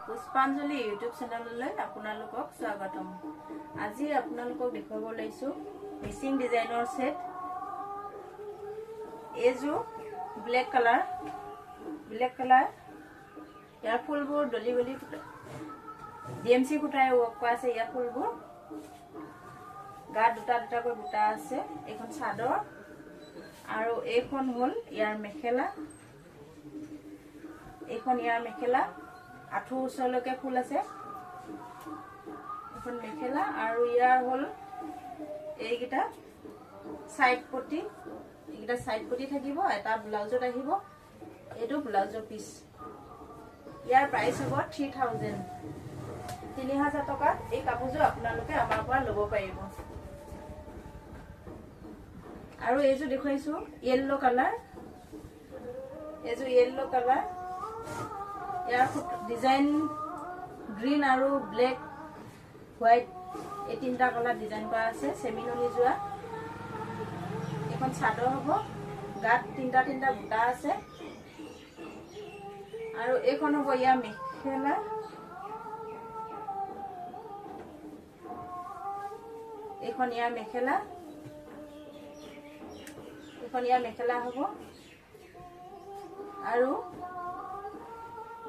পুষ্পাঞ্জলি ইউটিউব চেনেললৈ আপোনালোকক স্বাগতম। আজি আপোনালোকক দেখাব লৈছো মিচিং ডিজাইনৰ সেট। এইযোৰ ব্লেক কালাৰ ইয়াৰ ফুলবোৰ ডলি গলি ডিএমসি কুটাই ৱৰ্ক কৰা আছে। ইয়াৰ ফুলবোৰ গাত দুটা দুটাকৈ বুটা আছে। এইখন চাদৰ আৰু এইখন হ'ল ইয়াৰ মেখেলা। এইখন ইয়াৰ মেখেলা আঠু ওচৰলৈকে ফুল আছে। এখন মেখেলা আৰু ইয়াৰ হ'ল এইকেইটা সাইড পটি। এইকেইটা সাইড পটি থাকিব। এটা ব্লাউজত আহিব। এইটো ব্লাউজৰ পিস। ইয়াৰ প্ৰাইস হ'ব 3000 টকা। এই কাপোৰযোৰ আপোনালোকে আমাৰ পৰা ল'ব পাৰিব। আৰু এইযোৰ দেখুৱাইছো য়েল্লো কালাৰ। এইযোৰ য়েল্লো কালাৰ। ইয়াৰ ডিজাইন গ্ৰীন আৰু ব্লেক হোৱাইট এই তিনটা কালাৰ ডিজাইন কৰা আছে। সেমিননি যোৱা এখন চাদৰ হ'ব। গাত তিনটা বুটা আছে। আৰু এইখন হ'ব ইয়াৰ মেখেলা। এইখন ইয়াৰ মেখেলা। এইখন ইয়াৰ মেখেলা হ'ব। আৰু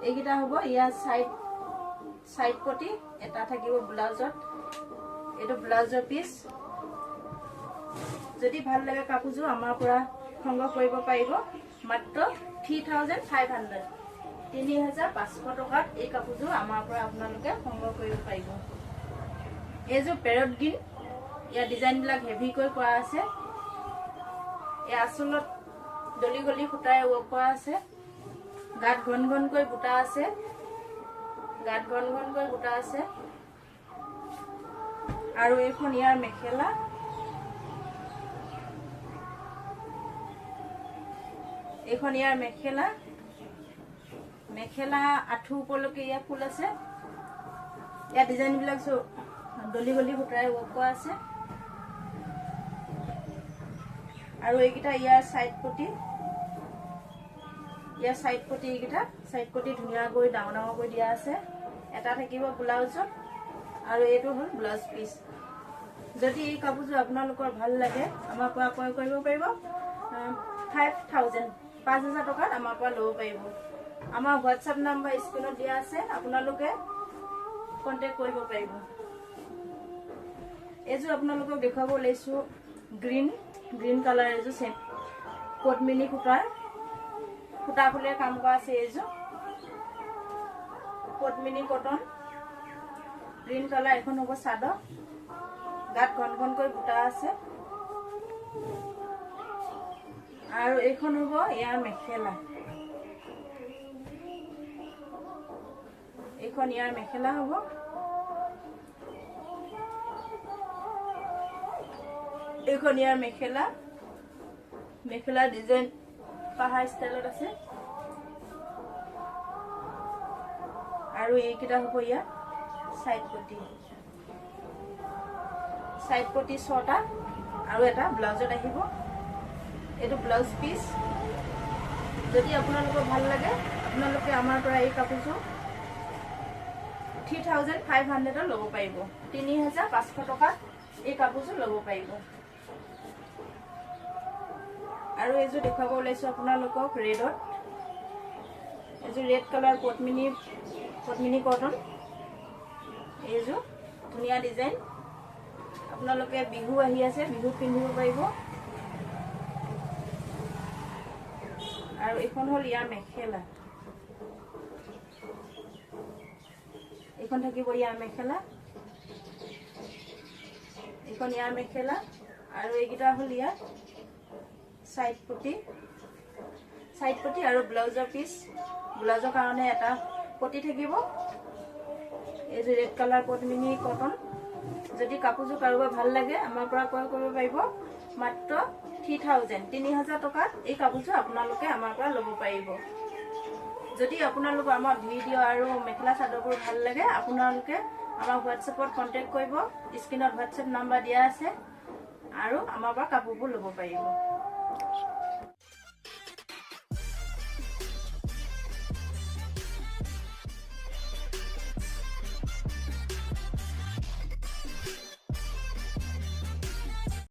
এইকেইটা হ'ব ইয়াৰ সাইড পটি। এটা থাকিব ব্লাউজত। এইটো ব্লাউজৰ পিস। যদি ভাল লাগে কাপোৰযোৰ আমাৰ পৰা সংগ্ৰহ কৰিব পাৰিব। মাত্ৰ 3500 টকাত এই কাপোৰযোৰ আমাৰ পৰা আপোনালোকে সংগ্ৰহ কৰিব পাৰিব। এইযোৰ পেৰট গ্ৰীণ। ইয়াৰ ডিজাইনবিলাক হেভিকৈ কৰা আছে। এই আঁচলত ডলি গলি সূতাৰে ৱৰ্ক কৰা আছে। গাত ঘন ঘনকৈ বুটা আছে। আৰু এইখন ইয়াৰ মেখেলা। এইখন ইয়াৰ মেখেলা আঁঠু ওপৰলৈকে ইয়াৰ ফুল আছে। ইয়াৰ ডিজাইনবিলাক ডলি গলি সূতাৰে ৱৰ্ক কৰা আছে। আৰু এইকেইটা ইয়াৰ সাইড পটি। ইয়াৰ সাইড পটি এইকেইটা সাইড পটি ধুনীয়াকৈ ডাঙৰ দিয়া আছে। এটা থাকিব ব্লাউজত আৰু এইটো হ'ল ব্লাউজ পিস। যদি এই কাপোৰযোৰ আপোনালোকৰ ভাল লাগে আমাৰ পৰা ক্ৰয় কৰিব পাৰিব। 5000 টকাত আমাৰ পৰা ল'ব পাৰিব। আমাৰ হোৱাটছআপ নাম্বাৰ স্ক্ৰীনত দিয়া আছে। আপোনালোকে কন্টেক্ট কৰিব পাৰিব। এইযোৰ আপোনালোকক দেখুৱাব লৈছো গ্ৰীন কালাৰ। এইযোৰ পদ্মিনী সূতা ফুলে কাম কৰা আছে। এইযোৰ পদ্মিনী কটন গ্ৰীন কালাৰ। এখন হ'ব চাদৰ। গাত ঘন ঘনকৈ বুটা আছে। আৰু এইখন হ'ব ইয়াৰ মেখেলা। এইখন ইয়াৰ মেখেলা হ'ব। এইখন ইয়াৰ মেখেলা ডিজাইন পাহাৰ ষ্টাইলত আছে। আৰু এইকেইটা হ'ব ইয়াৰ সাইড পটি 6টা আৰু এটা ব্লাউজত আহিব। এইটো ব্লাউজ পিস। যদি আপোনালোকৰ ভাল লাগে আপোনালোকে আমাৰ পৰা এই কাপোৰযোৰ 3500 ল'ব পাৰিব। 3500 টকাত এই কাপোৰযোৰ ল'ব পাৰিব। আৰু এইযোৰ দেখুৱাব ওলাইছো আপোনালোকক ৰেডত। এইযোৰ ৰেড কালাৰ পদ্মিনী কটন। এইযোৰ ধুনীয়া ডিজাইন। আপোনালোকে বিহু আহি আছে, বিহুত পিন্ধিব পাৰিব। আৰু এইখন হ'ল ইয়াৰ মেখেলা। এইখন থাকিব ইয়াৰ মেখেলা। এইখন ইয়াৰ মেখেলা। আৰু এইকেইটা হ'ল ইয়াৰ সাইড পটি আৰু ব্লাউজৰ পিস। ব্লাউজৰ কাৰণে এটা পটি থাকিব। এই যে ৰেড কালাৰ পদ্মিনী কটন। যদি কাপোৰযোৰ কাৰোবাৰ ভাল লাগে আমাৰ পৰা ক্ৰয় কৰিব পাৰিব। মাত্ৰ 3000 টকাত এই কাপোৰযোৰ আপোনালোকে আমাৰ পৰা ল'ব পাৰিব। যদি আপোনালোকৰ আমাৰ ভিডিঅ' আৰু মেখেলা চাদৰবোৰ ভাল লাগে আপোনালোকে আমাৰ হোৱাটছএপত কন্টেক্ট কৰিব। স্ক্ৰীনত হোৱাটছএপ নাম্বাৰ দিয়া আছে আৰু আমাৰ পৰা কাপোৰবোৰ ল'ব পাৰিব।